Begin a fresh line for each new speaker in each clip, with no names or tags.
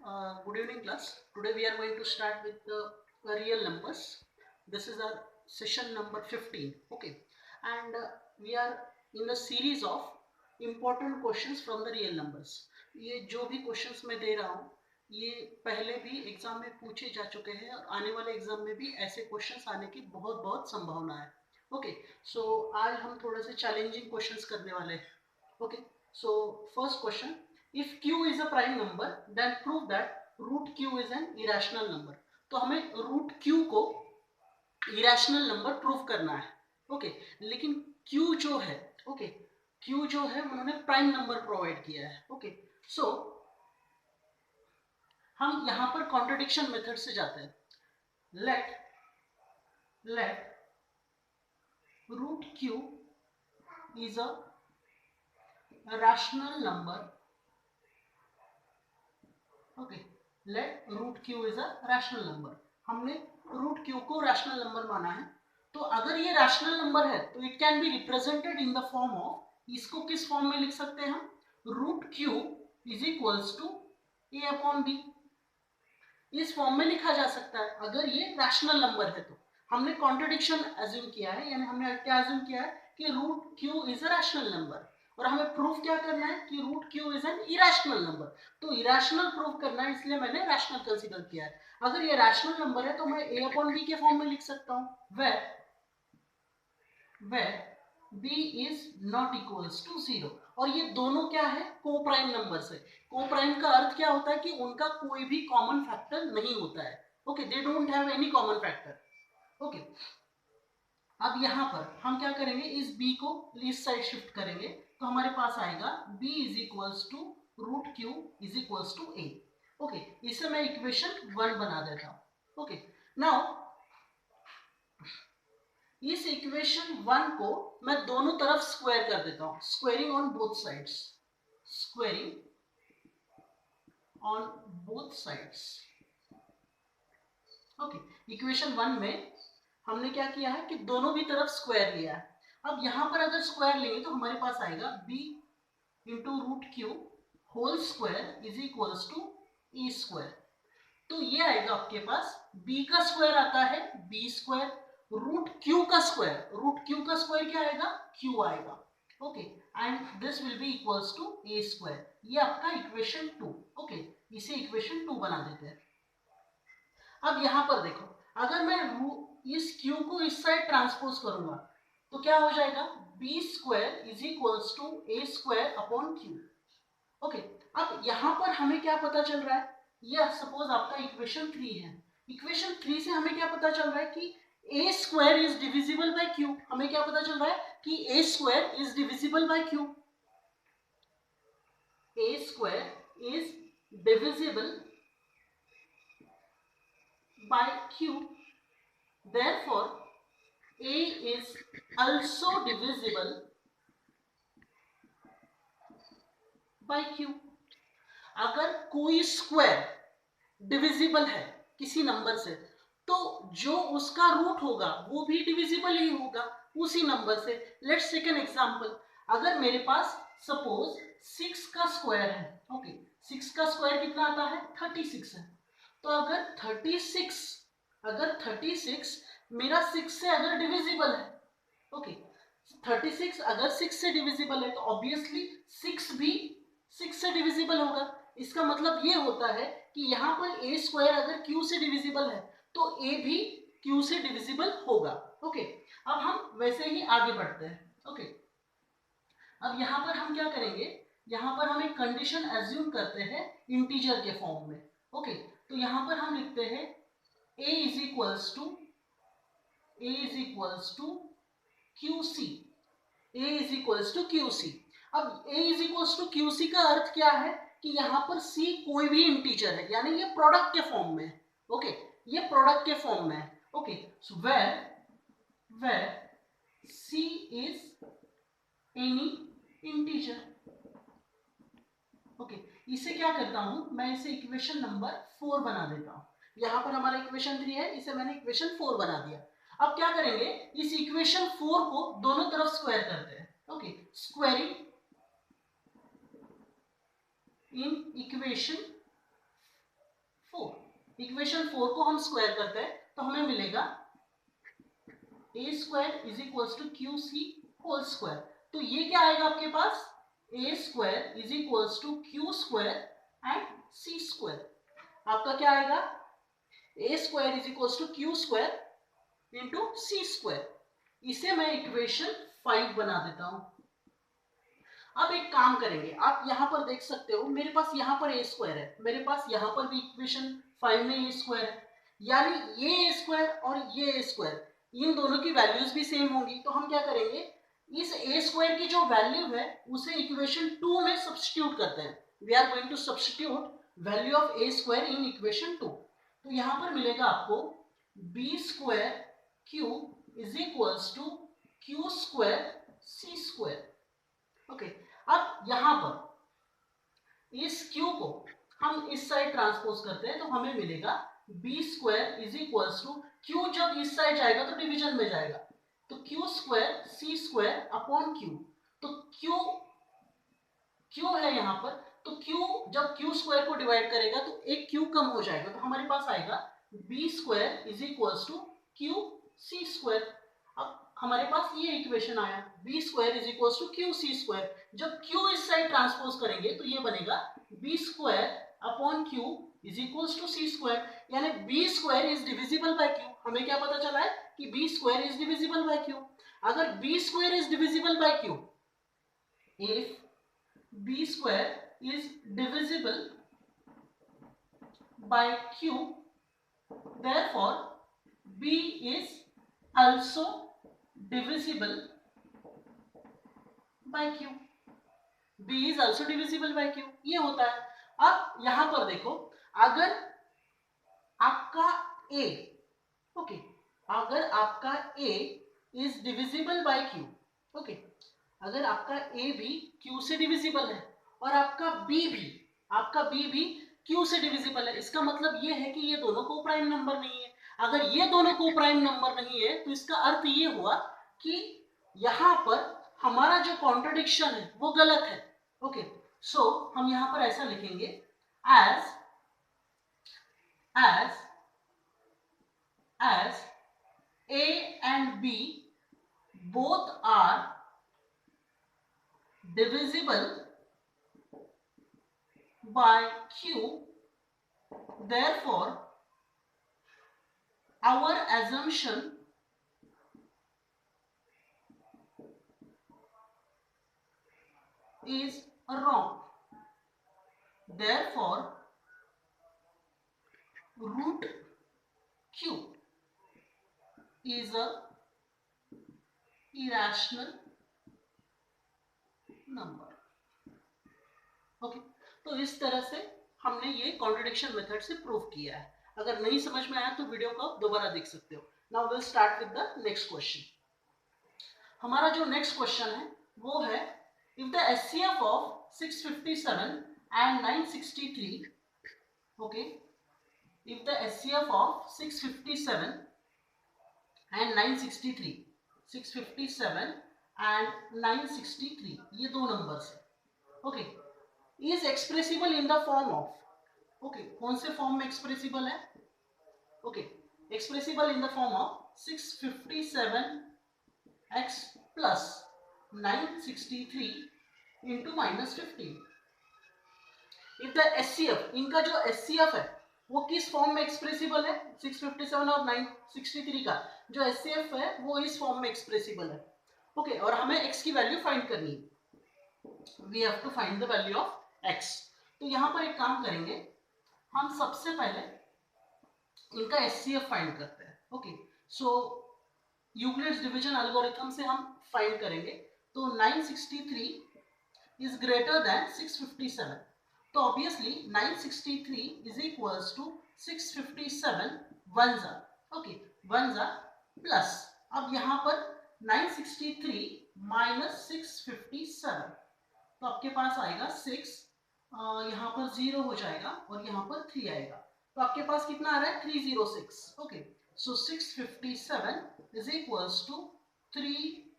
Good evening, class. Today we are going to start with the real numbers. This is our session number 15. Okay, and we are in the series of important questions from the real numbers. ये जो भी questions मैं दे रहा हूँ ये पहले भी exam में पूछे जा चुके हैं और आने वाले एग्जाम में भी ऐसे क्वेश्चंस आने की बहुत बहुत संभावना है. ओके, सो आज हम थोड़े से चैलेंजिंग क्वेश्चंस करने वाले हैं. Okay, so first question, if q is a prime number then prove that root q is an irrational number. तो हमें root q को irrational number prove करना है. ओके, लेकिन q जो है q जो है उन्होंने प्राइम नंबर प्रोवाइड किया है. ओके, सो हम यहां पर कॉन्ट्रडिक्शन मेथड से जाते हैं. let root q is a rational number. Okay, let root q is a rational number. हमने रूट क्यू को रैशनल नंबर माना है. तो अगर ये रैशनल नंबर है तो it can be represented in the form of, इसको किस फॉर्म में लिख सकते हैं हम? Root q is equals to a upon b. इस फॉर्म में लिखा जा सकता है अगर ये रैशनल नंबर है. तो हमने कॉन्ट्रडिक्शन एज्यूम किया है, यानी हमने क्या एज्यूम किया है कि root q is a rational number और हमें प्रूफ क्या करना है कि root q is an irrational number. तो इरेशनल प्रूफ करना है, इसलिए मैंने रैशनल कंसीडर किया है. अगर ये रैशनल नंबर है तो मैं a अपॉन बी के फॉर्म में लिख सकता हूं, where b is not equals to 0. और ये दोनों क्या है? को प्राइम नंबर से. को प्राइम का अर्थ क्या होता है कि उनका कोई भी कॉमन फैक्टर नहीं होता है. Okay, they don't have any common factor. Okay, अब यहाँ पर हम क्या करेंगे, इस b को इस साइड शिफ्ट करेंगे तो हमारे पास आएगा b is equals to root q is equals to a. Okay, इसे मैं इक्वेशन 1 बना देता हूँ. ओके, नाउ इस इक्वेशन 1 को मैं दोनों तरफ स्क्वायर कर देता हूँ. Squaring on both sides, squaring on both sides. Okay, equation 1 में हमने क्या किया है कि दोनों भी तरफ स्क्वायर लिया है. अब यहां पर अगर स्क्वायर लेंगे तो हमारे पास आएगा b into root q whole square is equals to a square. तो ये आएगा आपके पास, b का स्क्वायर आता है b स्क्वायर, रूट क्यू का स्क्वायर क्या आएगा? q आएगा. Okay, and this will be equals to a square. ये आपका इक्वेशन 2. ओके, इसे इक्वेशन 2 बना देते हैं. अब यहां पर देखो, अगर मैं इस q को इस साइड ट्रांसपोज करूंगा तो क्या हो जाएगा? B square is equals to a square upon q. Okay, अब यहां पर हमें क्या पता चल रहा है? ये सपोज आपका इक्वेशन 3 है. इक्वेशन 3 से हमें क्या पता चल रहा है कि a square is divisible by q. हमें क्या पता चल रहा है कि a square is divisible by q. A square is divisible by q, therefore a is also divisible by q. अगर कोई स्क्वायर डिविजिबल है किसी नंबर से तो जो उसका रूट होगा वो भी डिविजिबल ही होगा उसी नंबर से. Let's take an example. अगर मेरे पास सपोज 6 का स्क्वायर है. ओके, 6 का स्क्वायर कितना आता है? 36 है. तो अगर 36 मेरा 6 से अगर डिविजिबल है, ओके, 36 अगर 6 से डिविजिबल है तो ऑब्वियसली 6 भी 6 से डिविजिबल होगा. इसका मतलब ये होता है कि यहाँ पर ए स्क्वायर अगर क्यू से डिविजिबल है तो ए भी क्यू से डिविजिबल होगा. ओके, अब हम वैसे ही आगे बढ़ते हैं. ओके, अब यहाँ पर हम क्या करेंगे, यहाँ पर हम एक कंडीशन एज्यूम करते हैं इंटीजर के फॉर्म में. ओके, तो यहां पर हम लिखते हैं a is equals to QC. a is equals to QC. अब a is equals to QC का अर्थ क्या है कि यहां पर C कोई भी इंटीजर है, यानी ये प्रोडक्ट के फॉर्म में है. ओके, ये प्रोडक्ट के फॉर्म में है. Okay, so where C is any integer. Okay, इसे क्या करता हूं मैं, इसे इक्वेशन नंबर 4 बना देता हूं. यहां पर हमारा इक्वेशन 3 है, इसे मैंने इक्वेशन 4 बना दिया. अब क्या करेंगे, इस इक्वेशन 4 को दोनों तरफ स्क्वायर करते हैं. Okay, squaring in equation 4। Equation 4 को हम स्क्वायर करते हैं तो हमें मिलेगा a square is equals to q c whole square. तो ये क्या आएगा आपके पास, a square is equals to q square and c square. आपका क्या आएगा, a square is equals to q square into c square. इसे मैं इक्वेशन 5 बना देता हूं। अब एक काम करेंगे, आप यहां पर देख सकते हो मेरे पास यहां पर ए स्क्वायर है, मेरे पास यहां पर भी इक्वेशन 5 में ए स्क्वायर है, यानी ये ए स्क्वायर और ये ए स्क्वायर इन दोनों की वैल्यूज भी सेम होंगी। तो हम क्या करेंगे, इस ए स्क्वायर की जो वैल्यू है उसे इक्वेशन 2 में सब्स्टिट्यूट करते हैं। We are going to substitute value of a square in equation 2। तो यहां पर मिलेगा आपको b square q is equals to q square c square. Okay, अब यहां पर इस q को हम इस साइड ट्रांसपोज करते हैं तो हमें मिलेगा b square is equals to q, जब इस साइड जाएगा तो डिवीजन में जाएगा, तो Q square c square upon Q. तो q है यहां पर, तो q जब q स्क्वायर को डिवाइड करेगा तो एक q कम हो जाएगा, तो हमारे पास आएगा b square is equals to q c square. अब हमारे पास ये इक्वेशन आया, b square is equals to q c square. जब q इस साइड ट्रांसपोज करेंगे तो ये बनेगा b square upon q is equals to c square, यानी b square is divisible by q. हमें क्या पता चला है कि b square is divisible by q. अगर b square is divisible by Q, if b square is divisible by q, therefore b is also divisible by q। b is also divisible by q, ये होता है। अब यहां पर देखो, अगर आपका a, ओके, अगर आपका a is divisible by q, okay, अगर आपका a भी q से डिविजिबल है और आपका b भी q से डिविजिबल है, इसका मतलब ये है कि ये दोनों को प्राइम नंबर नहीं है। अगर ये दोनों को प्राइम नंबर नहीं है तो इसका अर्थ ये हुआ कि यहां पर हमारा जो कॉन्ट्रडिक्शन है वो गलत है। ओके, सो हम यहां पर ऐसा लिखेंगे, as a and b both are divisible by q, therefore our assumption is wrong। Therefore root q is a irrational number। Okay, तो इस तरह से हमने ये कॉन्ट्रडिक्शन मेथड से प्रूव किया है। अगर नहीं समझ में आया तो वीडियो को दोबारा देख सकते हो। Now will start with the next question. हमारा जो नेक्स्ट क्वेश्चन है वो है, if the HCF of 657 and 963, okay, if the HCF of 657 and 963, 657 and 963 ये दो नंबर्स है, okay, is expressible in the form of, okay, कौन से फॉर्म में एक्सप्रेसिबल है, okay, expressible in the form of 657x plus 963 into -15। If the HCF, इनका जो HCF है वो किस फॉर्म में एक्सप्रेसिबल है, 657 और 963 का जो एचसीएफ है वो इस फॉर्म में एक्सप्रेसिबल है। ओके, और हमें x की वैल्यू फाइंड करनी है। We have to find the value of x। तो यहां पर एक काम करेंगे, हम सबसे पहले इनका एचसीएफ फाइंड करते हैं। ओके, सो यूक्लिड्स डिवीजन एल्गोरिथम से हम फाइंड करेंगे। तो 963 इज ग्रेटर देन 657, तो obviously 963 is equals to 657 one जा, ओके, वन जा प्लस, अब यहां पर 963 माइनस 657, तो आपके पास आएगा 6, यहां पर 0 हो जाएगा और यहां पर 3 आएगा, तो आपके पास कितना आ रहा है 306। Okay, so 657 is equals to 3,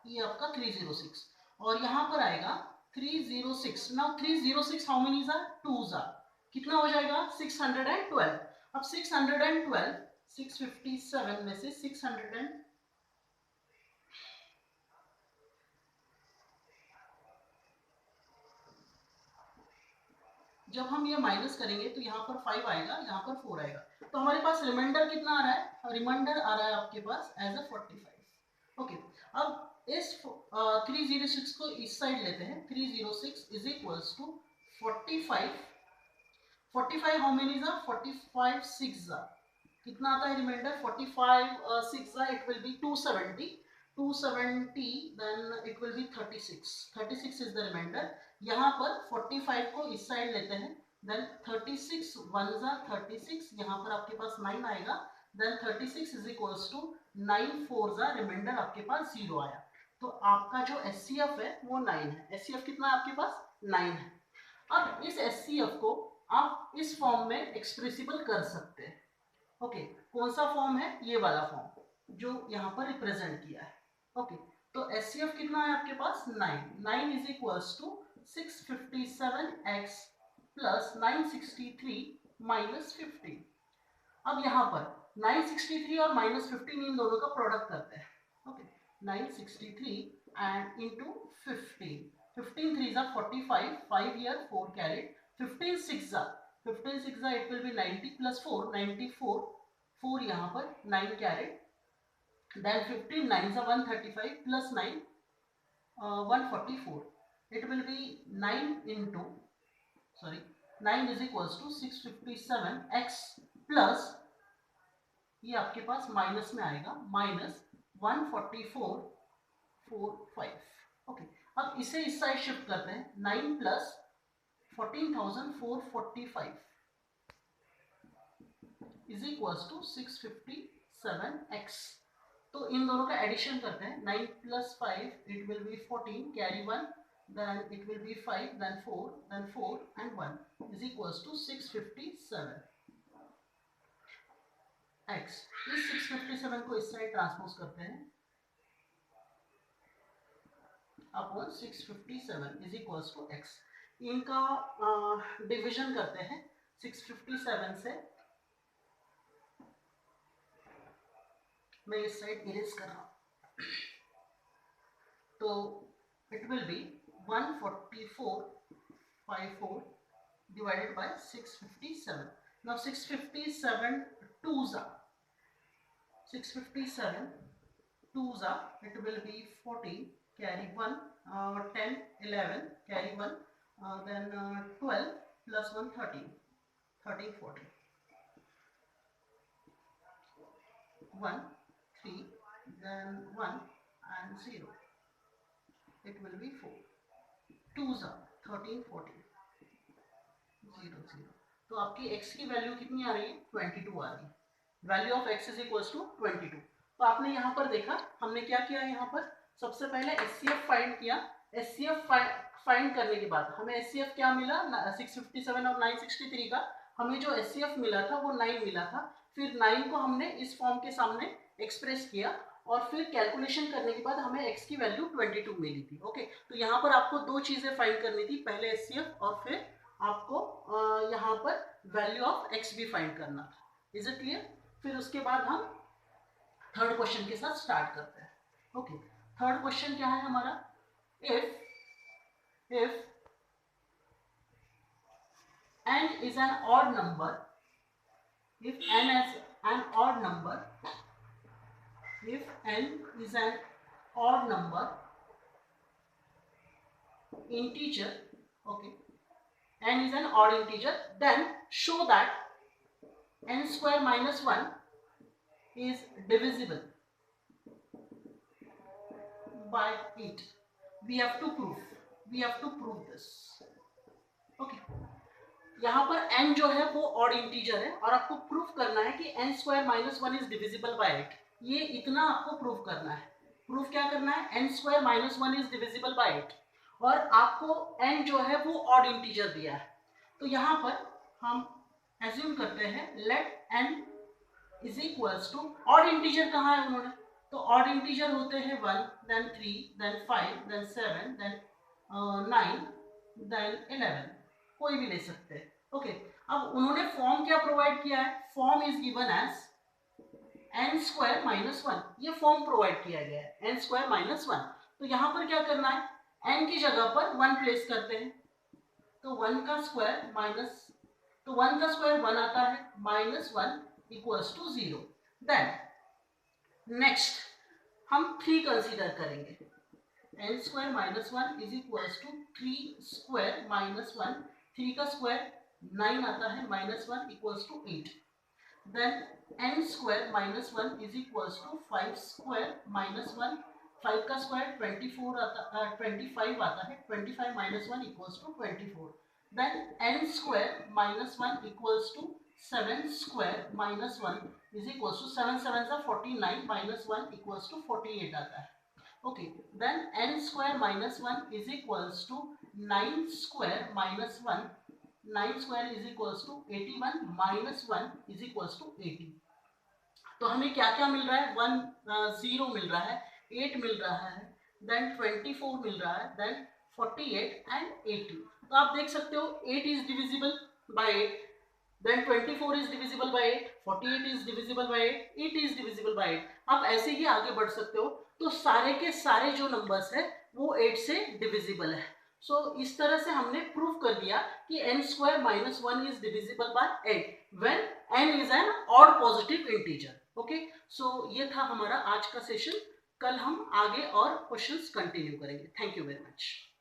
ये आपका 306 और यहां पर आएगा 306। Now 306 how many are, 2 are, कितना हो जाएगा 612। अब 612 657 में से 600 जब हम ये माइनस करेंगे तो यहाँ पर 5 आएगा, यहाँ पर 4 आएगा, तो हमारे पास रिमाइंडर कितना आ रहा है, रिमाइंडर आ रहा है आपके पास एज अ 45। ओके, अब इस 306 को इस साइड लेते हैं, 306 is equals to 45। 45 how many जा 45 6 जा कितना आता है रिमाइंडर, 45 6 जा it will be 270, 270 then it will be 36, 36 is the remainder. यहाँ पर 45 को इस साइड लेते हैं, देन 36 1 जा 36, यहाँ पर आपके पास 9 आएगा, देन 36 इज इक्वल्स टू 9 4 जा रिमाइंडर आपके पास 0 आया। तो आपका जो एचसीएफ है वो 9 है। एचसीएफ कितना है आपके पास 9 है। अब इस एचसीएफ को आप इस फॉर्म में एक्सप्रेसिबल कर सकते हैं। ओके, कौन सा फॉर्म है, ये वाला फॉर्म जो यहाँ पर रिप्रेजेंट किया है। ओके, तो एचसीएफ कितना है आपके पास 9, 9 is equals to 657x plus 963 minus 15। अब यहाँ पर 963 और माइनस 15 इन दोनों का प्रोडक्ट करते हैं। ओके, 963 एंड इंटू 15, 15 3 जा 45, 5 here 4 carried, 15 6 जा it will be 90 plus 4 94, 4 यहाँ पर 9 carried, then 15 9 जा 135 plus 9 144, it will be 9 into 9 is equals to 657x plus ये आपके पास माइनस में आएगा माइनस 14445। ओके, अब इसे इस साइड शिफ्ट करते हैं, 9 plus 14,445 is equals to 657x। तो इन दोनों का एडिशन करते हैं, 9 plus 5 it will B 14, carry 1, then it will be 5, then 4, then 4 and 1 is equals to 657 x। इस 657 को इस साइड ट्रांसपोज करते हैं upon 657 is equals to x। इनका डिवीजन करते हैं 657 से, मैं इस साइड इरेज कर रहा हूं, तो it will B 14454 divided by 657. Now 657 twos are 657 twos are it will be 40, carry 1, 10 11 carry 1, then 12 plus 1 13, 13 40, 1 3 then 1 and 0, it will be 4, twos are 13 40 0 0। तो आपकी x की वैल्यू कितनी आ रही है 22 आ रही है। Value of x is equals to 22। तो आपने यहाँ पर देखा हमने क्या किया, यहाँ पर सबसे पहले HCF फाइंड किया। HCF फाइंड करने के बाद हमें HCF क्या मिला 657 और 963 का, हमें जो HCF मिला था वो 9 मिला था। फिर 9 को हमने इस फॉर्म के सामने एक्सप्रेस किया और फिर कैलकुलेशन करने के बाद हमें x की वैल्यू 22 मिली थी। ओके, तो यहाँ पर आपको दो चीजें फाइंड करनी थी, पहले HCF और फिर आपको यहाँ पर वैल्यू ऑफ x भी फाइंड करना था। Is it clear? फिर उसके बाद हम थर्ड क्वेश्चन के साथ स्टार्ट करते हैं। ओके, थर्ड क्वेश्चन क्या है हमारा, if n is an odd number, if n is an odd number, if n is an odd number integer, okay, n is an odd integer, then show that n square minus 1 is divisible by 8. We have to prove this. Okay, यहाँ पर n जो है वो odd integer है और आपको proof करना है कि n square minus 1 is divisible by 8। ये इतना आपको प्रूफ करना है। प्रूफ क्या करना है, n square minus 1 is divisible by 8 और आपको n जो है वो odd integer दिया है। तो यहाँ पर हम एज्यूम करते हैं let n is equals to, odd integer कहाँ है उन्होंने, तो odd integer होते हैं 1 then 3 then 5 then 7 then 9 then 11, कोई भी ले सकते हैं। ओके, अब उन्होंने फॉर्म क्या प्रोवाइड किया है, form is given as n square minus 1, ये फॉर्म प्रोवाइड किया गया है n स्क्वायर माइनस 1। तो यहाँ पर क्या करना है, n की जगह पर 1 प्लेस करते हैं, तो 1 का स्क्वायर माइनस, तो 1 का स्क्वायर 1 आता है, minus 1 equals to 0। Then next हम 3 कंसीडर करेंगे, n square minus 1 is equals to 3 square minus 1, 3 का स्क्वायर 9 आता है, minus 1 equals to 8। Then n square minus 1 is equals to 5 square minus 1, 5 का स्क्वायर 25 आता है, 25 minus 1 equals to 24। Then n square minus 1 equals to 7 square minus 1 is equals to 7 7 सा 49 minus 1 equals to 48 आता है। Okay, then n square minus 1 is equals to 9 square minus 1, 9 square is equals to 81 minus 1 is equals to 80। तो हमें क्या क्या मिल रहा है, 0 मिल रहा है, 8 मिल रहा है, देन 24 मिल रहा है, देन 48 एंड 80। तो आप देख सकते हो 8 is divisible by 8, then 24 is divisible by 8, 48 is divisible by 8, 80 is divisible by 8। आप ऐसे ही आगे बढ़ सकते हो। तो सारे के सारे जो नंबर्स है वो 8 से डिविजिबल है। सो इस तरह से हमने प्रूव कर दिया कि n square minus 1 is divisible by 8 when n is an odd positive integer. Okay, so ये था हमारा आज का सेशन। कल हम आगे और क्वेश्चंस कंटिन्यू करेंगे। Thank you very much.